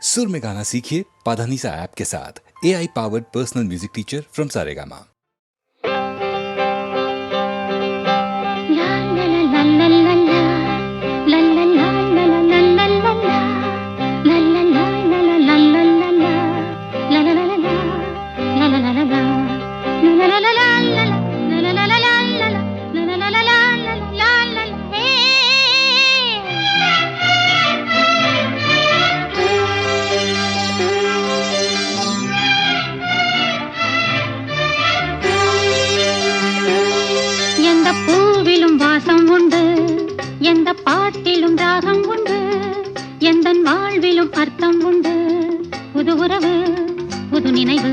सुर में गाना सीखिए पाधानीसा ऐप के साथ। AI powered personal music teacher from Saregama. எந்த பாட்டிலும் ராகம் உண்டு, எந்தன் வாழ்விலும் அர்த்தம் உண்டு. புது உறவு புது நினைவு,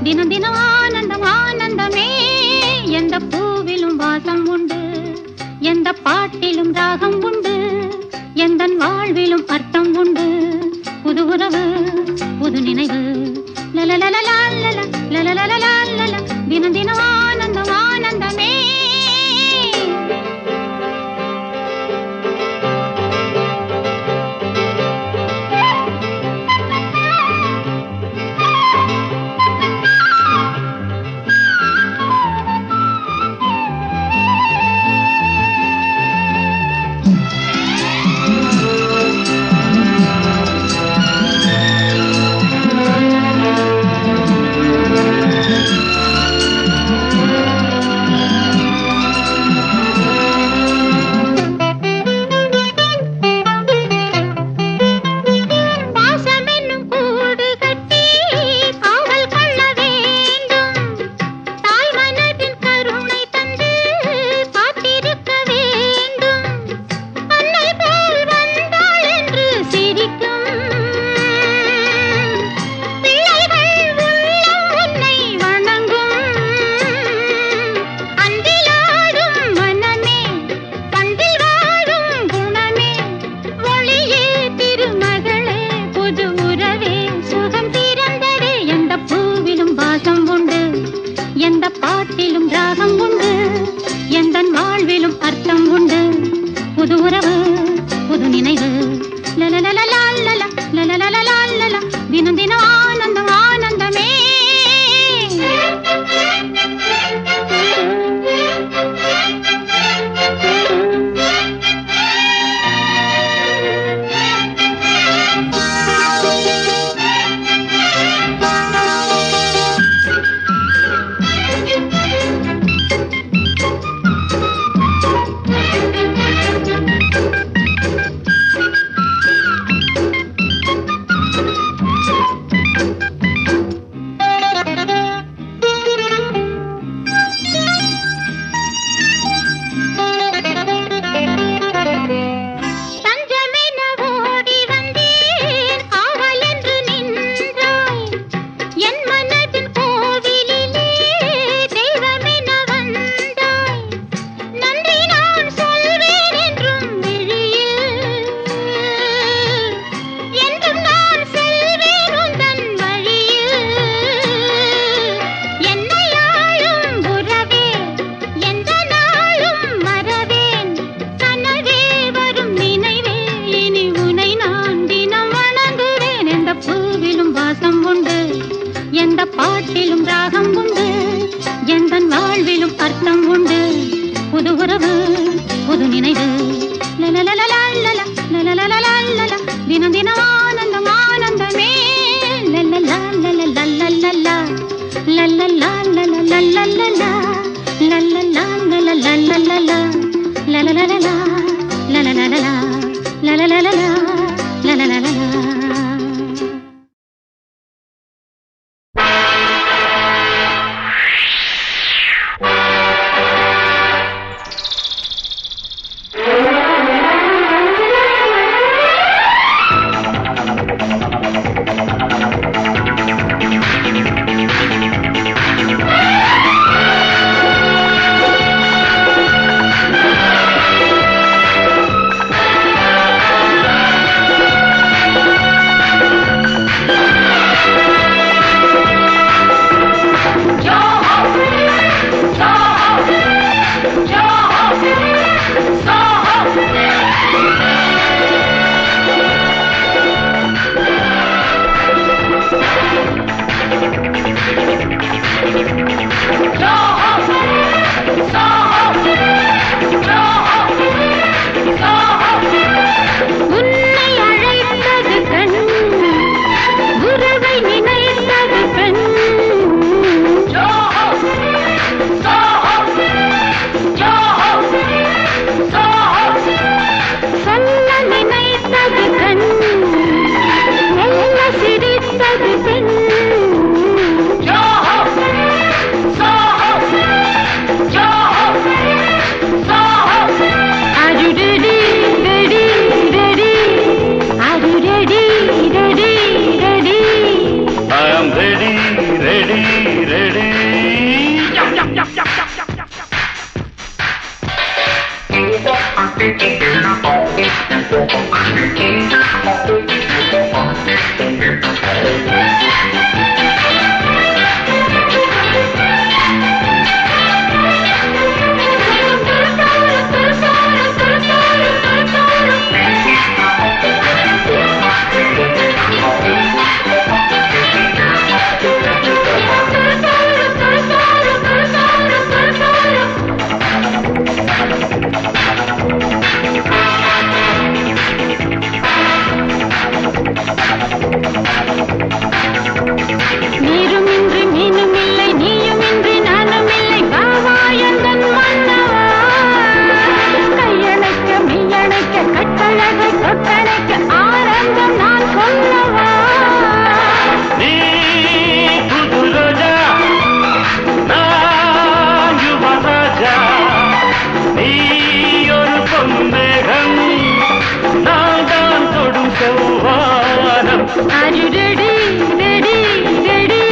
தினம் தினம் ஆனந்தம் ஆனந்தமே. எந்த பூவிலும் வாசம் உண்டு, எந்த பாட்டிலும் ராகம் உண்டு, எந்தன் வாழ்விலும் அர்த்தம் உண்டு. புது உறவு புது நினைவு, தினம் தினம் ஆனந்தம் ஆனந்தமே. தினம் தினம் ஆனந்தம் ஆனந்தமே. எந்த பாட்டிலும் ராகம் உண்டு, எந்தன் வாழ்விலும் அர்த்தம் உண்டு. புது உறவு புது நினைவு, தினம் தினம் ஆனந்தம் ஆனந்தமே. Are you ready? Ready? Ready?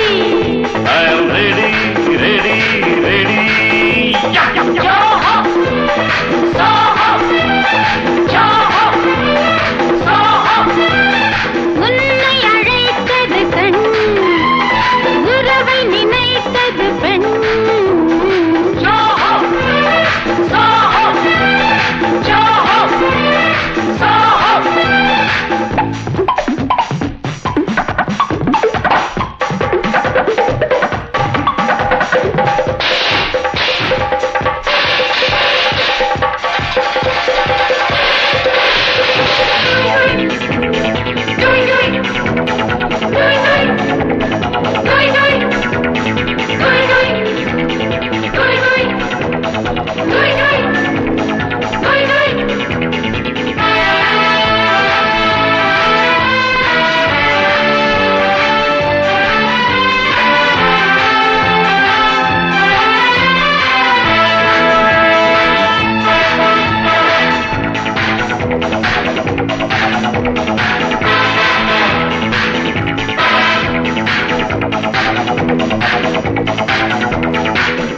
I am ready, ready, ready. Joho! Soho! Joho! Soho! உன்னை அழைத்தது கண், உறவை நினைத்தது பெண். Joho! Soho! Joho! Soho!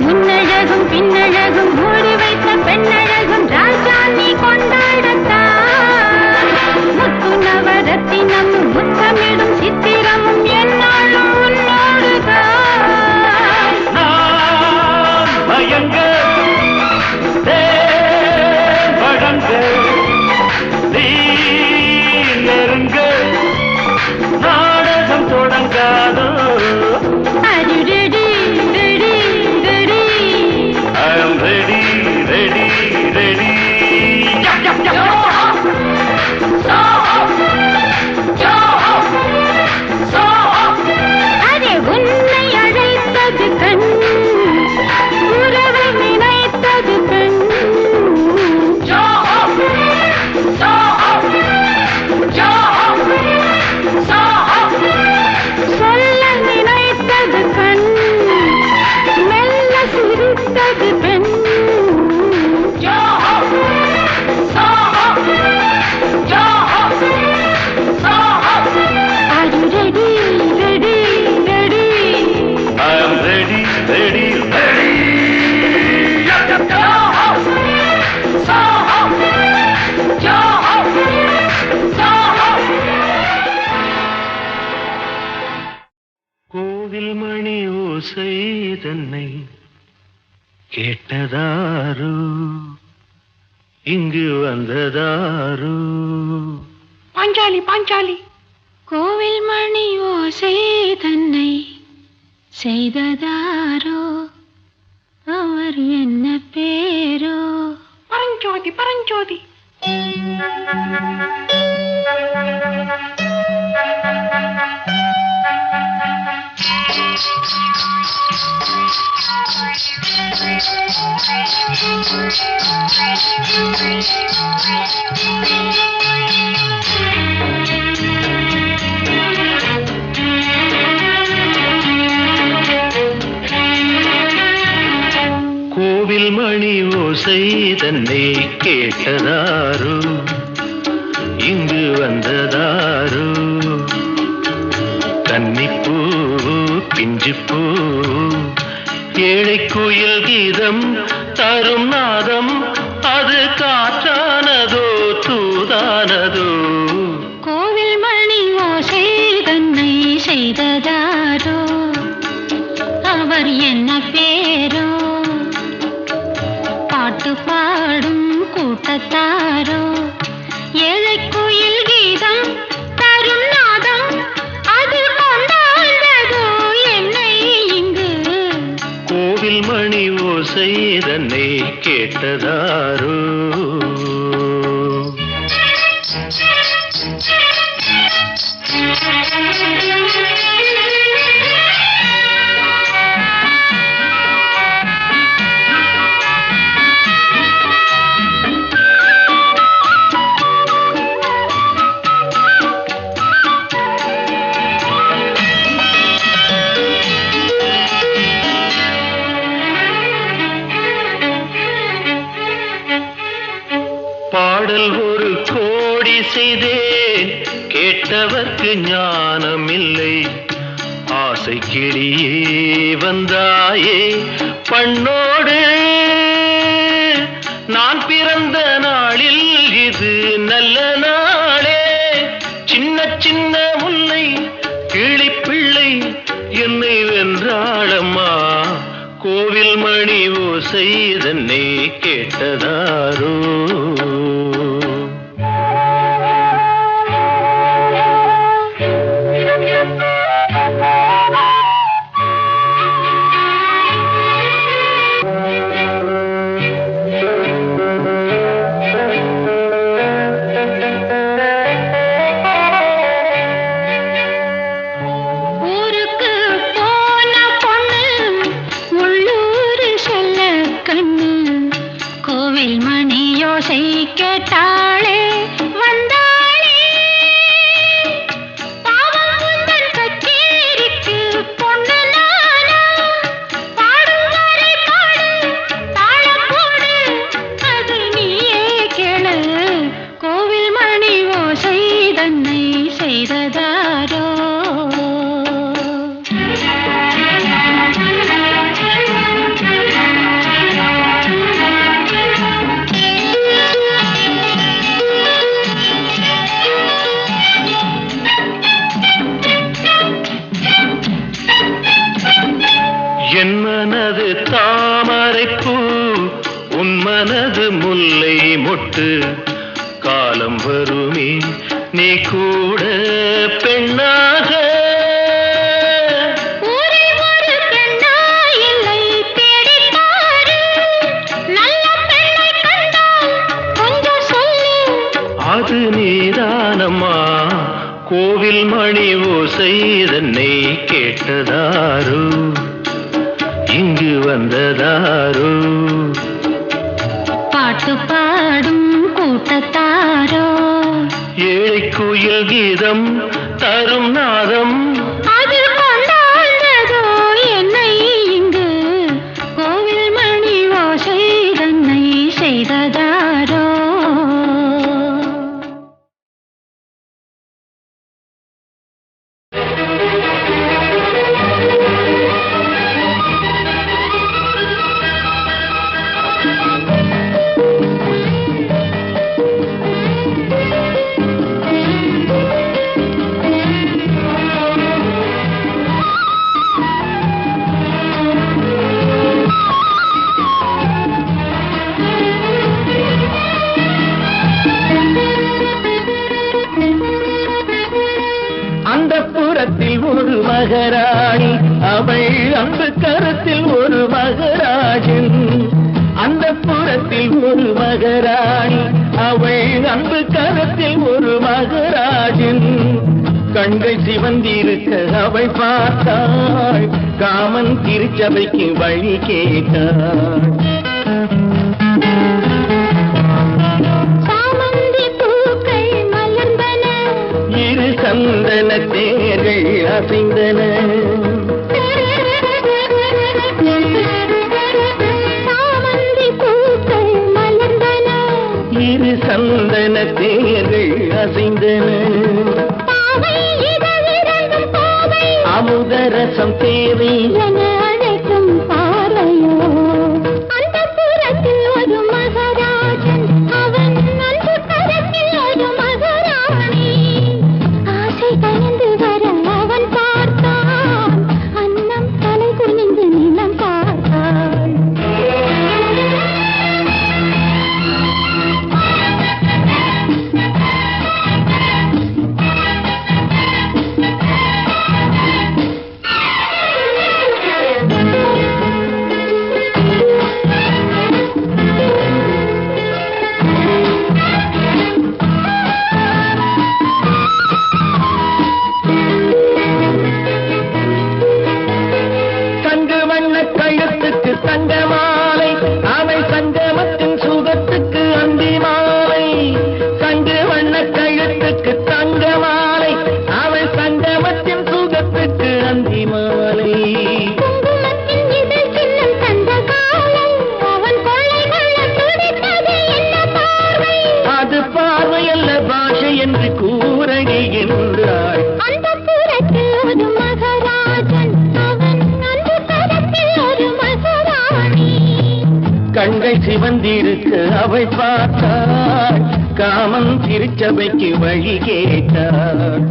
முன்னழகும் பின்னழகும் மூடி வைத்த பெண்ணழகும் ராஜா நீ கொண்டாடத்தான். முத்து நவரத்தினமும் முத்தமிடும் சித்திரமும் என்னாலும் உன்னோடுதான். நான் மயங்க வழங்க நீ நெருங்க நாடகம் தொடங்காதோ. Are you ready? Ready? Ready? I am ready, ready, ready. Joho! Soho! Joho! Soho! Array உன்னை அழைத்தது கண், உறவை நினைத்தது பெண். Joho! Soho! Joho! Soho! சொல்ல நினைத்தது கண், மெல்ல சிரித்தது பெண். Joho! Soho! Joho! Soho! Are you ready? Ready? Ready? I am ready, ready, ready. Joho! Soho! Joho! Soho! கோவில் மணி ஓசை தன்னை கேட்டதாரோ, இங்கு வந்ததாரோ. பாஞ்சாலி பாஞ்சாலி கோவில் மணி ஓசை தன்னை செய்ததாரோ, அவர் என்ன பேரோ? பரஞ்சோதி பரஞ்சோதி. கோவில் மணி ஓசை தன்னை கேட்டதாரோ, இங்கு வந்ததாரோ. கன்னிப்பூ பிஞ்சுப்பூ ஏழை குயில் கீதம் தரும் நாதம், அது காற்றானதோ தூதானதோ. கூட்டத்தாரோ ஏழை குயில் கீதம் தரும் நாதம் அது கொண்டாண்டதோ என்னை இங்கு கோவில் மணி ஓசை தன்னை கேட்டதாரோ பாடல் ஒரு கோடி செய்தேன் கேட்டவர்க்கு ஞானமில்லை ஆசை கிளியே வந்தாயே பண்ணோடு நான் பிறந்த நாளில் இது நல்ல நாளே சின்ன சின்ன முல்லை கிளிப்பிள்ளை என்னை வென்றாளம்மா கோவில் மணி ஓசை தன்னை கேட்டதாரோ கேட்டாளே வந்தாளே பாவம் முந்தன் கச்சேரிக்கு பொண்ணு நானா பாடும் வரை பாடு தாளம் போடு அது நீயே கேளு கோவில் மணி ஓசை தன்னை செய்ததாரோ என் மனது தாமரைப்பூ உன் மனது முல்லை மொட்டு காலம் வருமே நீ கூட பெண்ணாக அது நீதானம்மா கோவில் மணி ஓசை தன்னை கேட்டதாரோ இங்கு வந்ததாரோ பாட்டு பாடும் கூட்டத்தாரோ ஏழை குயில் கீதம் தரும் நாதம் அது கொண்டாண்டதோ என்னை இங்கு கோவில் மணி ஓசை தன்னை செய்ததாரோ அந்தப்புறத்தில் ஒரு மகராணி அவள் அன்பு கரத்தில் ஒரு மகராஜன் அந்தப்புறத்தில் ஒரு மகராணி அவள் அன்பு கரத்தில் ஒரு மகராஜன் கண்கள் சிவந்திருக்க அவள் பார்த்தாள் காமன் திருச்சபைக்கு வழி கேட்டாள் சந்தன தேர்கள் அசைந்தன இரு சந்தன தேர்கள் அசைந்தன அமுதரசம் தேவை என அழைக்கும் பார்வையோ அந்த புறத்தில் ஒரு மகராஜன் அவன் அன்பு கரத்தில் ஒரு மகராணி ஆசை கலந்து வர அவன் பார்த்தான் அன்னம் தலை குனிந்து நிலம் பார்த்தான் அழகின்றாள். அந்த புறத்தில் ஒரு மகராஜன், அவன் அந்த தரத்தில் ஒரு மகராணி. கண்கள் சிவந்திருக்க அவள் பார்த்தாள், காமன் திருச்சபைக்கு வழி கேட்டாள்.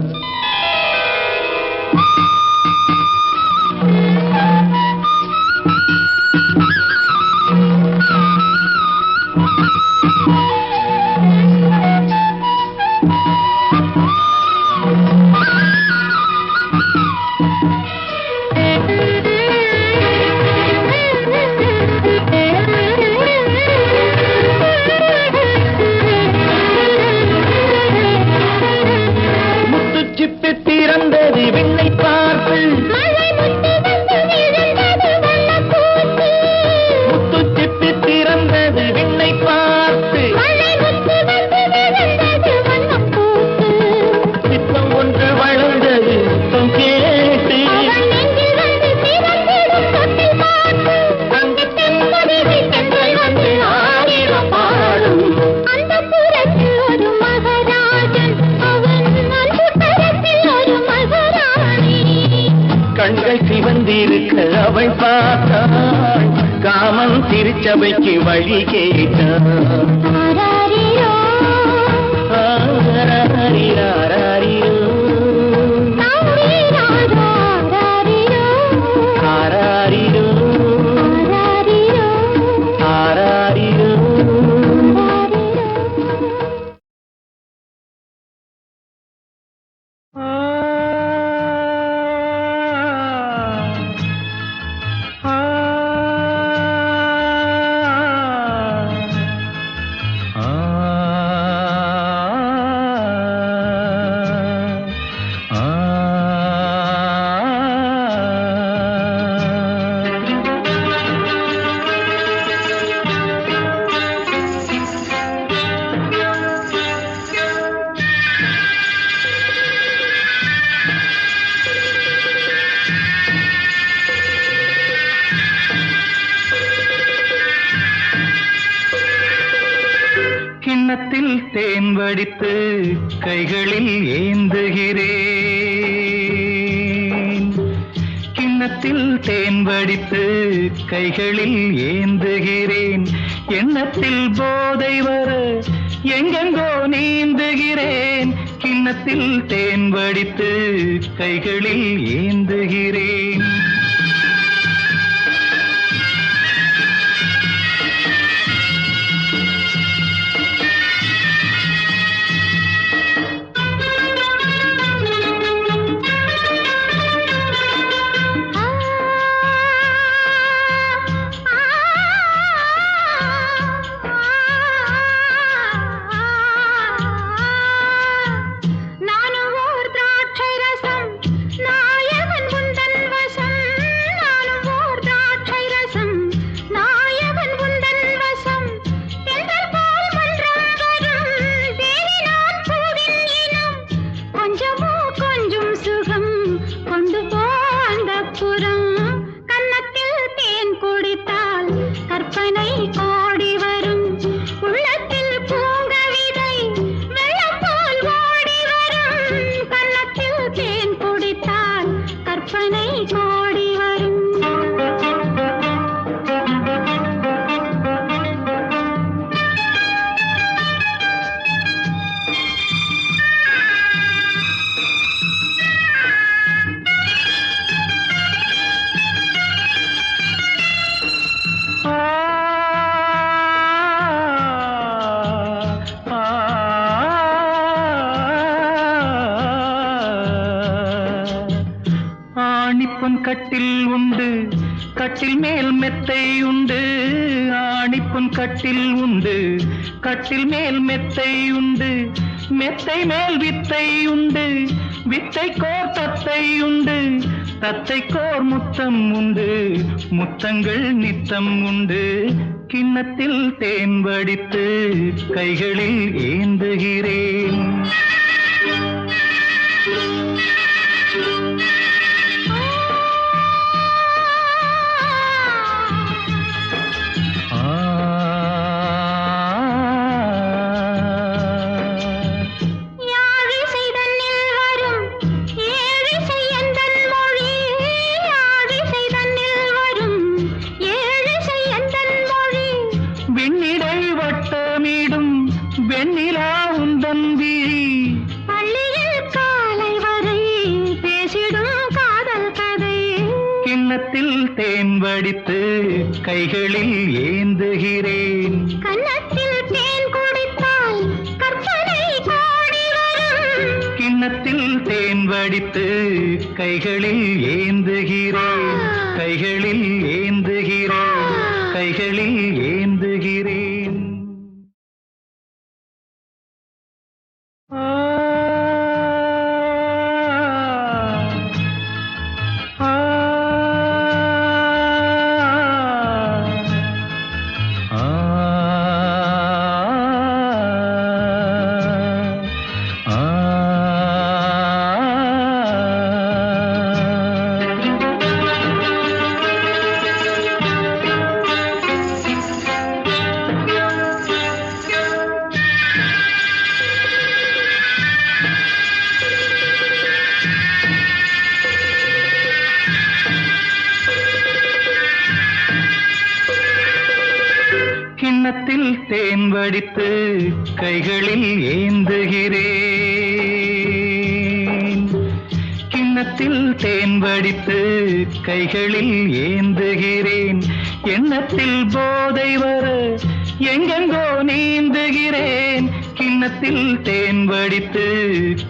முத்துச்சிப்பி திறந்தது விண்ணை பார்த்து, மழை முட்டி வந்து விழுந்தது வண்ணப்பூத்து. முத்துச்சிப்பி திறந்தது விண்ணை பார்த்து, மழை முட்டி வந்து விழுந்தது வண்ணப்பூத்து. சித்தம் ஒன்று வளர்ந்தது முத்தம் கேட்டு, அவன் நெஞ்சில் வந்து திறந்திடும் தொட்டில் பார்த்து. அங்கு தென்பொதிகை தென்றல் வந்து ஆயிரம் பாடும். அந்த புறத்தில் ஒரு மகராஜன், அவன் அந்த தரத்தில் ஒரு மகராணி. கண்கள் சிவந்திருக்க அவள் பார்த்தாள், காமன் திருச்சபைக்கு வழி கேட்டாள். ஆராரிரோ, ஆராரிராரிரோ, நாவீராரோ, ஆராரிரோ, ஆராரிரோ, ஆராரிரோ, ஆராரிரோ. கிண்ணத்தில் தேன் வடித்து கைகளில் ஏந்துகிறேன், கிண்ணத்தில் தேன் வடித்து கைகளில் ஏந்துகிறேன். எண்ணத்தில் போதை வர எங்கெங்கோ நீந்துகிறேன், கிண்ணத்தில் தேன் வடித்து கைகளில் ஏந்துகிறேன். நானும் ஓர் திராட்சை ரசம், நாயகன் உந்தன் வசம். நானும் ஓர் திராட்சை ரசம், நாயகன் உந்தன் வசம். தென்றல் போல் மன்றம் வரும் தேவி நான் பூவின் இனம். கொஞ்சமோ கொஞ்சம் சுகம் கொண்டு போ அந்தப்புறம். கன்னத்தில் தேன் குடித்தால் கற்பனை கோடி வரும். உள்ளத்தில் பூங்கவிதை வெள்ளம் போல் ஓடி வரும். கன்னத்தில் தேன் குடித்தால் கற்பனை கோடி வரும். ஆணிப்பொன் கட்டில் உண்டு, கட்டில் மேல் மெத்தை உண்டு. ஆணிப்பொன் கட்டில் உண்டு, கட்டில் மேல் மெத்தை உண்டு. மெத்தை மேல் வித்தை உண்டு, வித்தைக்கோர் தத்தை உண்டு. தத்தைக்கோர் முத்தம் உண்டு, முத்தங்கள் நித்தம் உண்டு. கிண்ணத்தில் தேன் வடித்து கைகளில் ஏந்துகிறேன். யாழிசை தன்னில் கிண்ணத்தில் தேன் வடித்து கைகளில் ஏந்துகிறேன். கன்னத்தில் தேன் குடித்தால் கற்பனை கோடி வரும். கிண்ணத்தில் தேன் வடித்து கைகளில் ஏந்துகிறேன். கைகளில் ஏந்துகிறேன். கைகளில் ஏந்துகிறேன். கிண்ணத்தில் தேன் வடித்து கைகளில் ஏந்துகிறேன். கிண்ணத்தில் தேன் வடித்து கைகளில் ஏந்துகிறேன். எண்ணத்தில் போதை வர எங்கெங்கோ நீந்துகிறேன். கிண்ணத்தில் தேன் வடித்து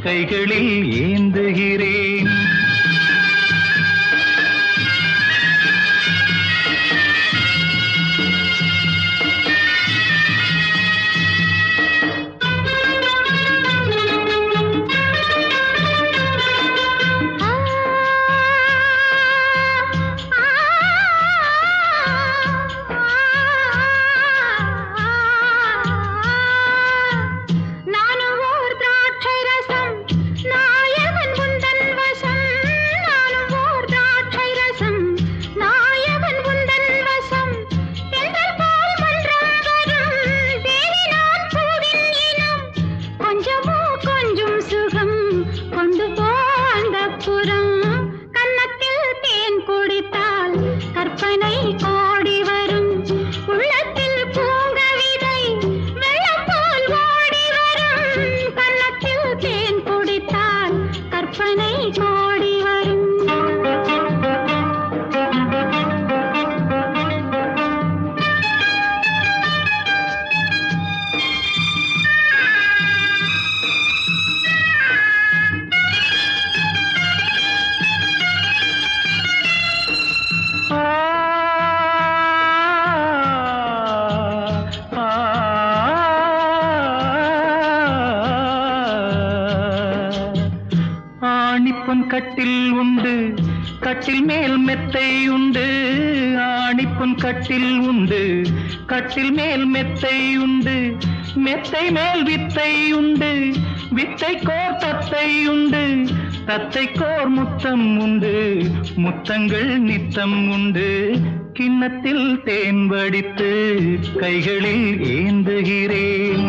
கைகளில் ஏந்துகிறேன். ஆணிப்பொன் கட்டில் உண்டு, கட்டில் மேல் மெத்தை உண்டு. ஆணிப்பொன் கட்டில் உண்டு, கட்டில் மேல் மெத்தை உண்டு. மெத்தை மேல் வித்தை உண்டு, வித்தை கோர் தத்தை உண்டு. தத்தை கோர் முத்தம் உண்டு, முத்தங்கள் நித்தம் உண்டு. கிண்ணத்தில் தேன் வடித்து கைகளில் ஏந்துகிறேன்.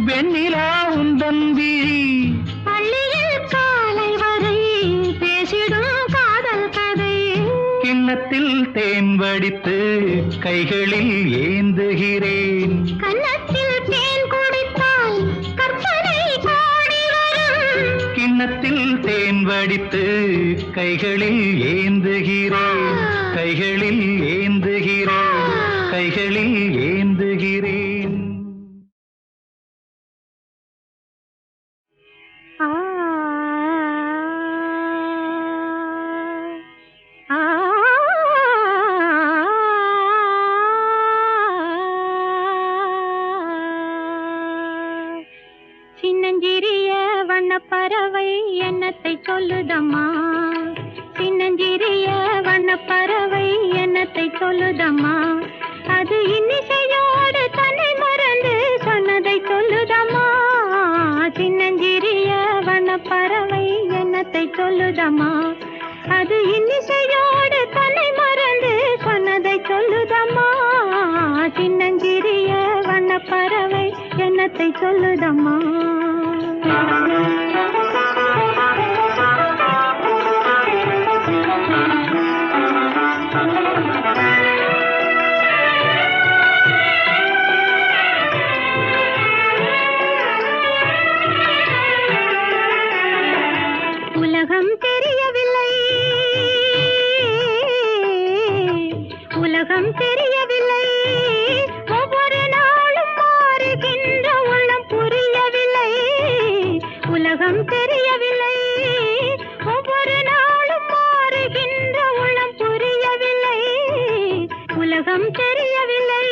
வெண்ணிலா உந்தன் விழி பள்ளியில் காலை வரை பேசிடும் காதல் கதை. கிண்ணத்தில் தேன் வடித்து கைகளில் ஏந்துகிறேன். கன்னத்தில் தேன் குடித்தால் கற்பனை கோடி வரும். கிண்ணத்தில் தேன் வடித்து கைகளில் ஏந்துகிறேன். கைகளில் ஏந்துகிறேன். கைகளில் ஏந்துகிறேன். சின்னஞ்சிறிய வண்ணப்பறவை என்னத்தை சொல்லுதம்மா. சின்னஞ்சிறிய வண்ணப்பறவை என்னத்தை சொல்லுதம்மா. அது இன்னிசையோடு தன்னை மறந்து சொன்னதை சொல்லுதம்மா. சின்னஞ்சிறிய வண்ணப்பறவை என்னத்தை சொல்லுதம்மா. அது இன்னிசையோடு தன்னை மறந்து சொன்னதை சொல்லுதம்மா. பறவை என்னத்தை சொல்லுதம்மா. உலகம் தெரியவில்லை, உலகம் தெரியவில்லை, ஒவ்வொரு நாளும் மாறுகின்ற உள்ளம் புரியவில்லை. உலகம் தெரியவில்லை, ஒவ்வொரு நாளும் மாறுகின்ற உள்ளம் புரியவில்லை. உலகம் தெரியவில்லை,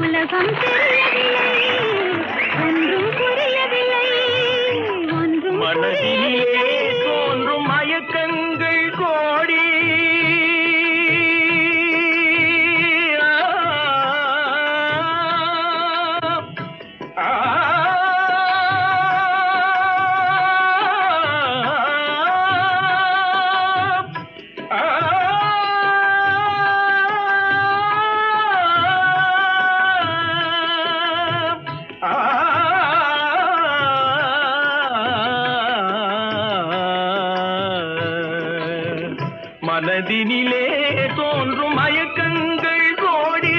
உலகம் தெரியவில்லை, ஒன்றும் புரியவில்லை, ஒன்றும் மனதிலே தோன்றும் மயக்கங்கள் கோடி. மனதினிலே தோன்றும் மயக்கங்கள் கோடி,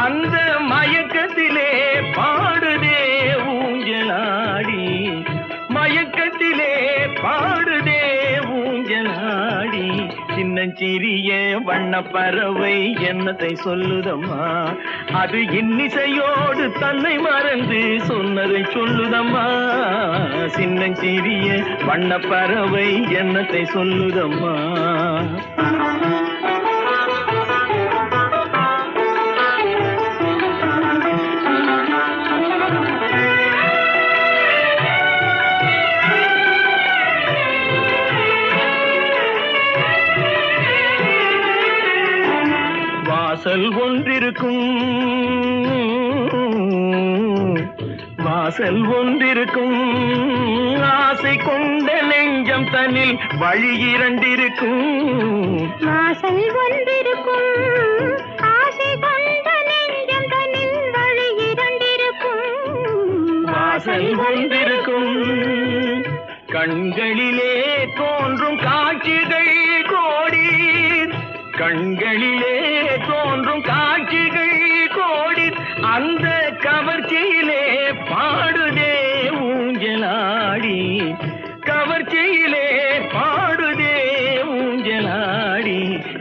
அந்த மயக்கத்திலே பாடுதே ஊஞ்சலாடி, மயக்கத்திலே பாடுதே ஊஞ்சலாடி. சின்னஞ்சிறிய வண்ணப்பறவை என்னத்தை சொல்லுதம்மா, அது இன்னிசையோடு தன்னை மறந்து சொன்னதை சொல்லுதம்மா. சின்னஞ்சிறிய வண்ணப்பறவை என்னத்தை சொல்லுதம்மா. வாசல் ஒன்றிருக்கும், வாசல் ஒன்றிருக்கும், ஆசை கொண்ட நெஞ்சம் தன்னில் வழி இரண்டிருக்கும். வாசல் ஒன்றிருக்கும், ஆசை கொண்ட நெஞ்சம் தன்னில் வழி இரண்டிருக்கும். வாசல் ஒன்றிருக்கும், கண்களிலே தோன்றும் காட்சிகள் கோடி, கண்களிலே தோன்றும் காட்சிகள் கோடி, அந்த கவர்ச்சியிலே பாடுதே ஊஞ்சலாடி, கவர்ச்சியிலே பாடுதே ஊஞ்சலாடி.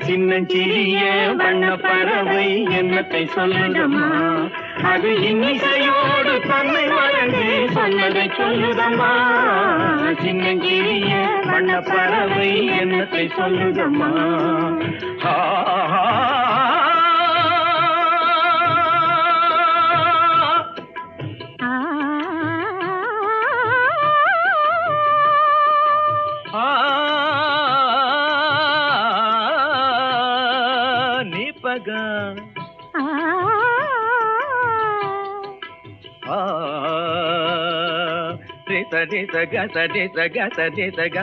சின்னஞ்சிறிய வண்ணப்பறவை என்னத்தை சொல்லுதம்மா, அது இன்னிசையோடு தன்னை மறந்து சொன்னதை சொல்லுதம்மா. சின்னஞ்சிறிய வண்ணப்பறவை என்னத்தை சொல்லுதம்மா. நிபகா சரி சக சரி சக சரி சக.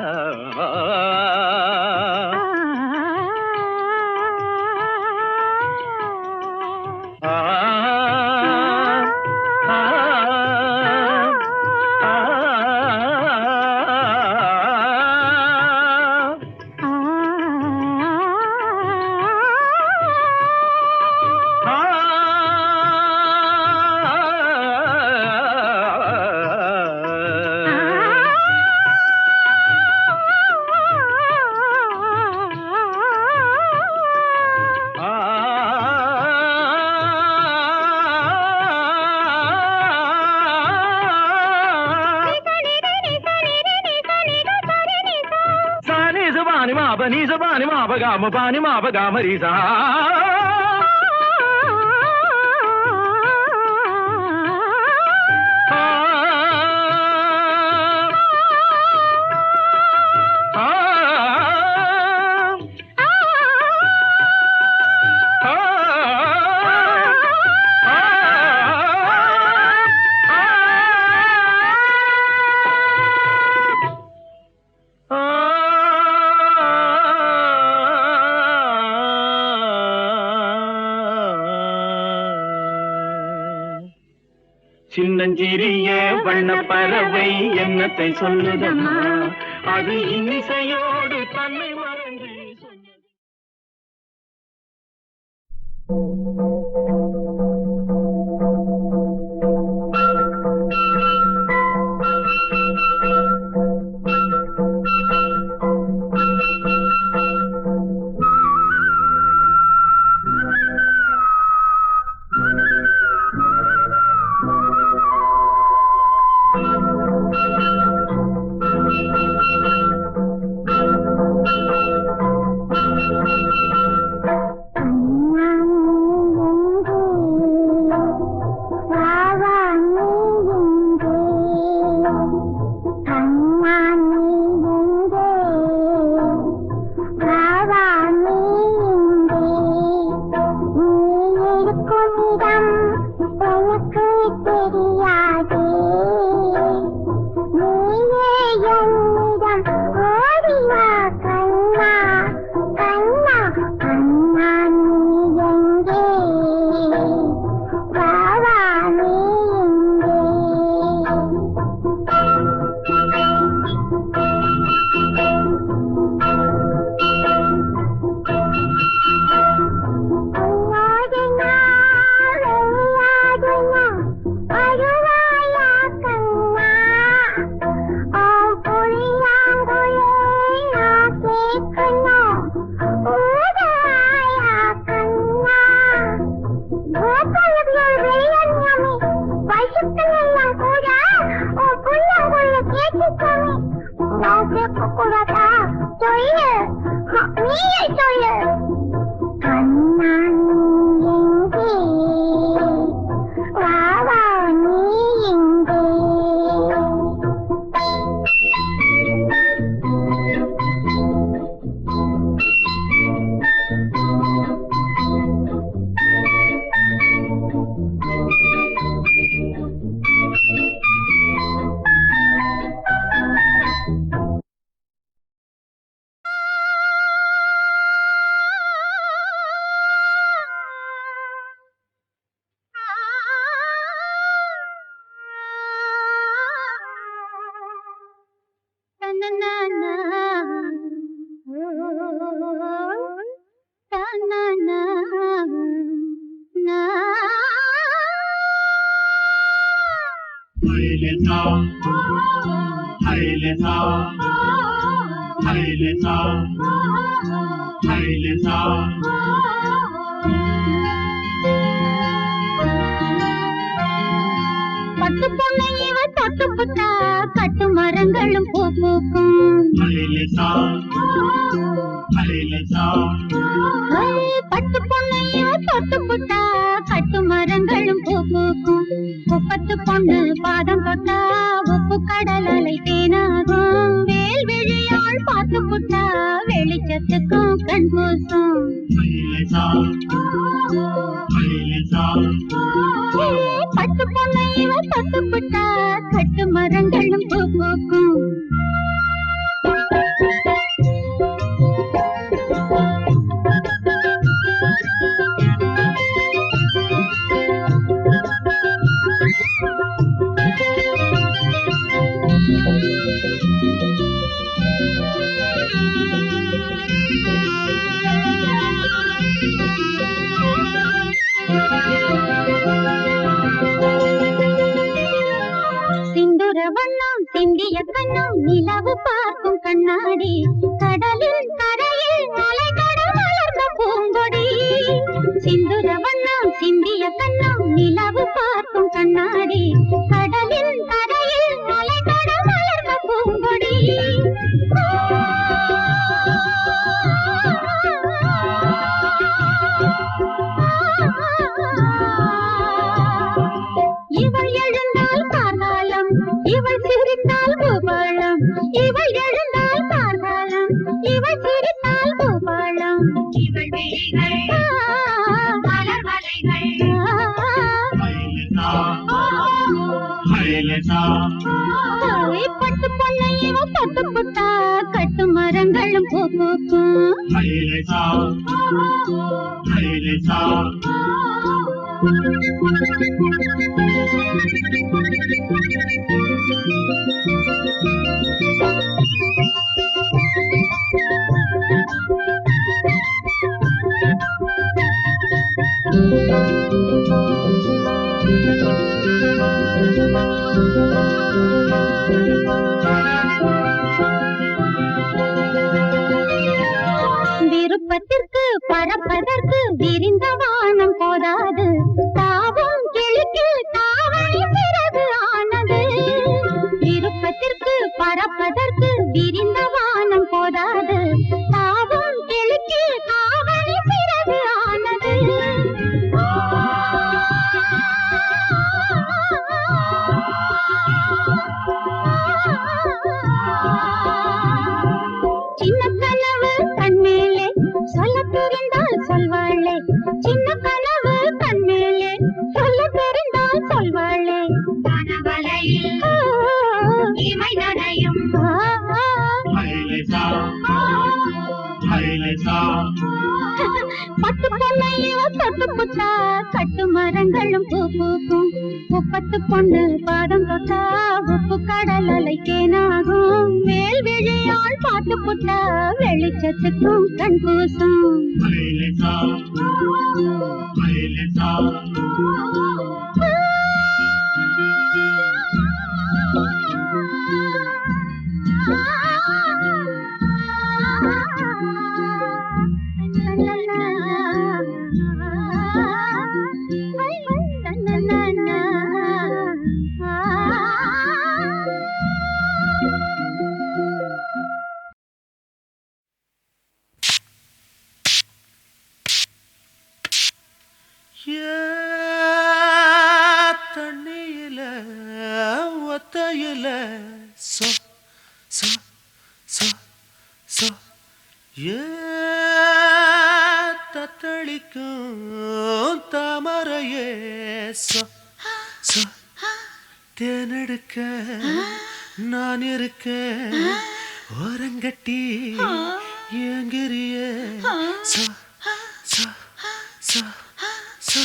Ni sa ba ni ma ba ga ma ba ni ma ba ga ma ri sa. சின்னஞ்சிறிய வண்ண பறவை என்னத்தை சொல்லுதம்மா அது இன்னிசையோடு தன்னை மறந்து சொன்னது. பட்டு பொண்ணை இவள் தொட்டு புட்டா கட்டு மரங்களும் பூ பூக்கும். பட்டு பொண்ணை இவள் தொட்டு புட்டா கட்டு மரங்களும் பூ பூக்கும். உப்பத்து பொண்ணு பாதம் தொட்டா உப்பு கடல் அலை தேனாகும். வேல் விழியாள் பார்த்து புட்டா வெளிச்சத்துக்கும் கண் பூசும். பட்டு பொண்ணை இவள் தொட்டு புட்டா கட்டு மரங்களும் பூ பூக்கும். சிந்துர வண்ணம் சிந்திய கண்ணம் நிலவு பார்க்கும் கண்ணாடி கடலில் கரையில் அலை கடல் வளர்ந்த பூங்கொடி. சிந்துர வண்ணம் சிந்திய கண்ணம் நிலவு பார்க்கும் கண்ணாடி கடலில் கரையில் அலை கடல் வளர்ந்த பூங்கொடி. இவள் எழுந்தால் கார்காலம் இவள் சிரித்தால் பூபாலம். இவள் எழுந்தால் கார்காலம் இவள் சிரித்தால் பூபாலம். இவள் விழிகள் மலர்மலைகள். பட்டு பொண்ணை இவள் தொட்டு புட்டா கட்டு மரங்களும் பூ பூக்கும். விருப்பத்திற்கு பறப்பதற்கு விரிந்த வானம் போதாது, தாவும் கிளிக்கு தாவணி பிறகு ஆனது. விருப்பத்திற்கு பறப்பதற்கு விரிந்த வானம் போதாது, தாவும் கிளிக்கு தாவணி பிறகு ஆனது. சின்ன கனவு கண்மேலே சொல்ல தெரிந்தால் சொல்வாளே, சின்ன கனவு கண்மேலே சொல்ல தெரிந்தால் சொல்வாளே. கனவலையில் இமை நனையும் பட்டு பொண்ணையோ தொட்டு புட்டா கட்டு மரங்களும் பூ பூக்கும். முப்பத்து பொண்ணு பாதம் தொட்டா உப்பு கடல் அலை தேனாகும். மேல் விழியால் பாட்டு புட்டா வெளிச்சத்துக்கும் கண் பூசும். தண்ணியில ஒத்தையில சோ சோ சோ சோ தத்தளிக்கும் தாமரையே சோ சோ தேனெடுக்க நான் இருக்க ஓரங்கட்டி ஏங்கிறிய சோ சோ சோ சோ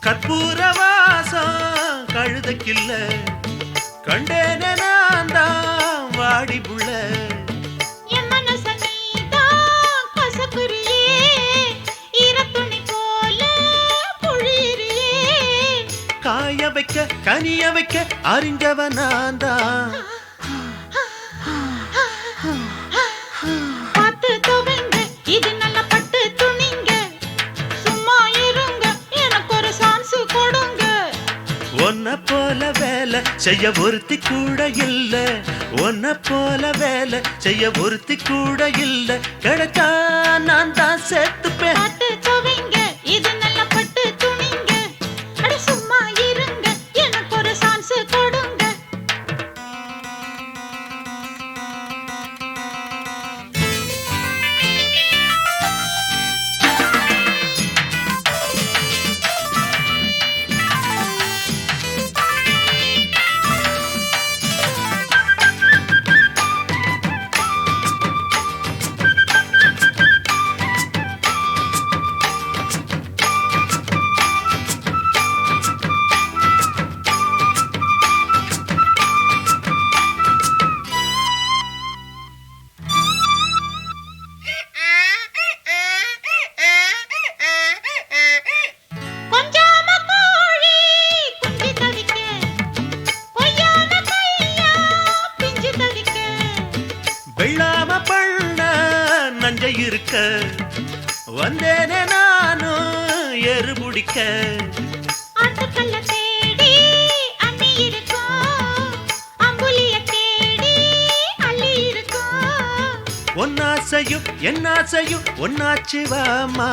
கற்பூர வாசம் கழுதைக்கில்ல கண்டேனே நான் தான் வாடி புள்ள. என் மனச நீதான் கசக்குறியே, ஈரத்துணி போல புழியிறியே. காய வைக்க கனிய வைக்க அறிஞ்சவன் நான் தான். பார்த்து துவங்க இது நல்ல பட்டு துணிங்க, சும்மா இருங்க எனக்கு ஒரு சான்ஸ் கொடுங்க. ஒன்ன போல வேலை செய்ய ஒருத்தி கூட இல்ல, ஒன்ன போல வேலை செய்ய ஒருத்தி கூட இல்ல. கிடைச்சா நான் தான் சேர்த்துப்பேன். பார்த்து துவங்க இது நல்ல பட்டு துணிங்க, அட சும்மா இருங்க எனக்கு ஒரு சான்ஸ் கொடுங்க. வந்தேனே நானும் எரு பிடிக்க ஆட்டுக்கல்ல தேடி அண்ணி இருக்கும் அம்புலிய தேடி அள்ளி இருக்கும் ஒன்னாசையும் என்னாசையும் ஒன்னாச்சு வாமா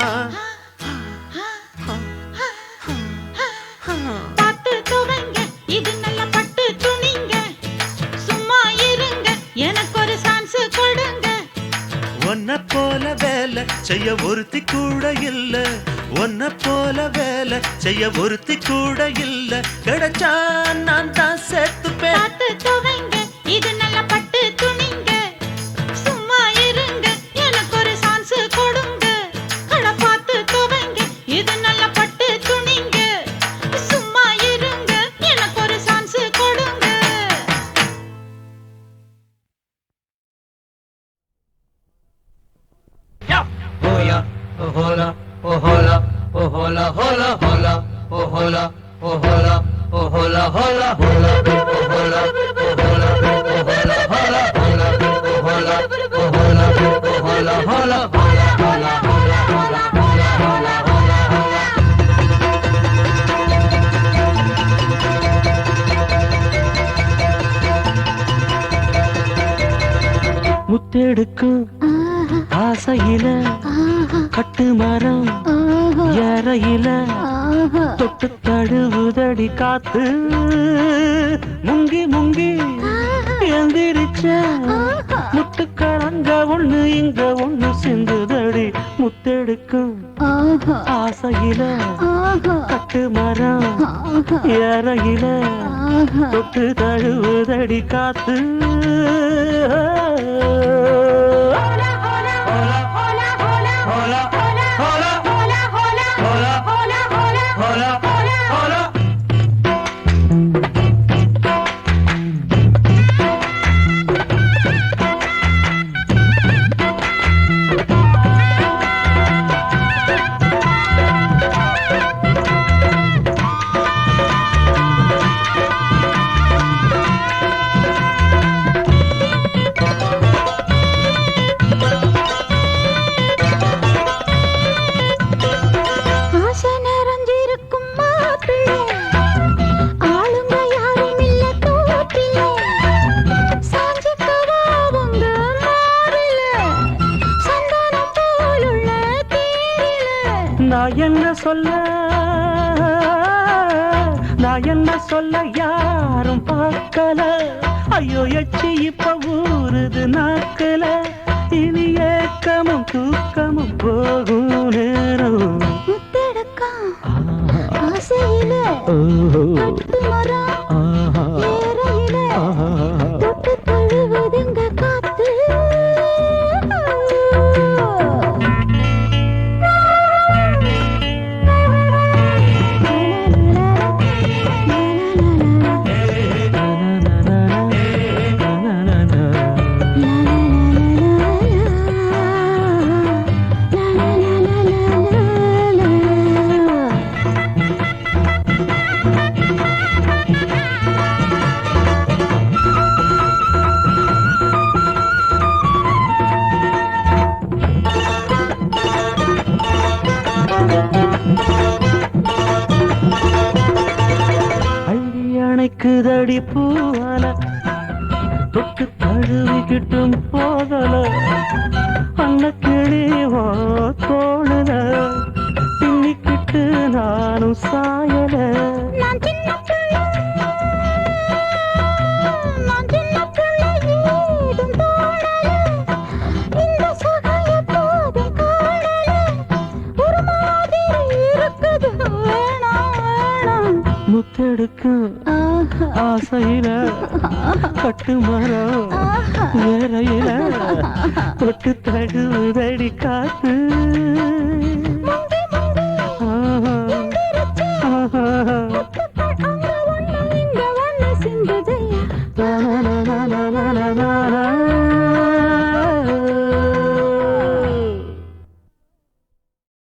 பார்த்து துவங்க இது நல்ல பட்டு துணிங்க சும்மா இருங்க எனக்கு ஒரு சான்ஸ் கொடுங்க ஒன்ன போல வேலை செய்ய ஒருத்தி கூட இல்ல ஒன்ன போல வேலை செய்ய ஒருத்தி கூட இல்ல கிடைச்சா நான் தான் சேர்த்துப்பேன் பார்த்து துவங்க இது நல்ல பட்டு துணிங்க சும்மா இருங்க எனக்கு ஒரு சான்ஸ் கொடுங்க அட பார்த்து துவங்க இது நல்ல பட்டு துணிங்க சும்மா இருங்க எனக்கு ஒரு சான்ஸ் கொடுங்க முத்தெடுக்கும் ஆசையில கட்டு மரம் ஏறையில தொட்டு தழுவுதடி காத்து முங்கி முங்கி எந்திரிச்ச முட்டுக்களங்க ஒண்ணு இங்க ஒண்ணு சிந்துதடி முத்தெடுக்கும் ஆசையில கட்டு மரம் ஏறையில தொட்டு தழுவுதடி காத்து நான் என்ன சொல்ல யாரும் பார்க்கல ஐயோ எச்சி இப்ப ஊறுது நாக்கல இனி ஏக்கமும் தூக்கமும் போகும் நேரம் முத்தெடுக்கும் ஆசையில கட்டு மரம் ஏறையில தொட்டு தழுவுதுங்க காத்து அணைக்குதடி பூவால தொட்டு தழுவிக்கிட்டும் போதல அன்ன கிளிவோ தோணுல பின்னிக்கிட்டு நானும் சாயல முத்தெடுக்கும் ஆசையில கட்டு மரம் ஏறையில தொட்டு தழுவுதடி காத்து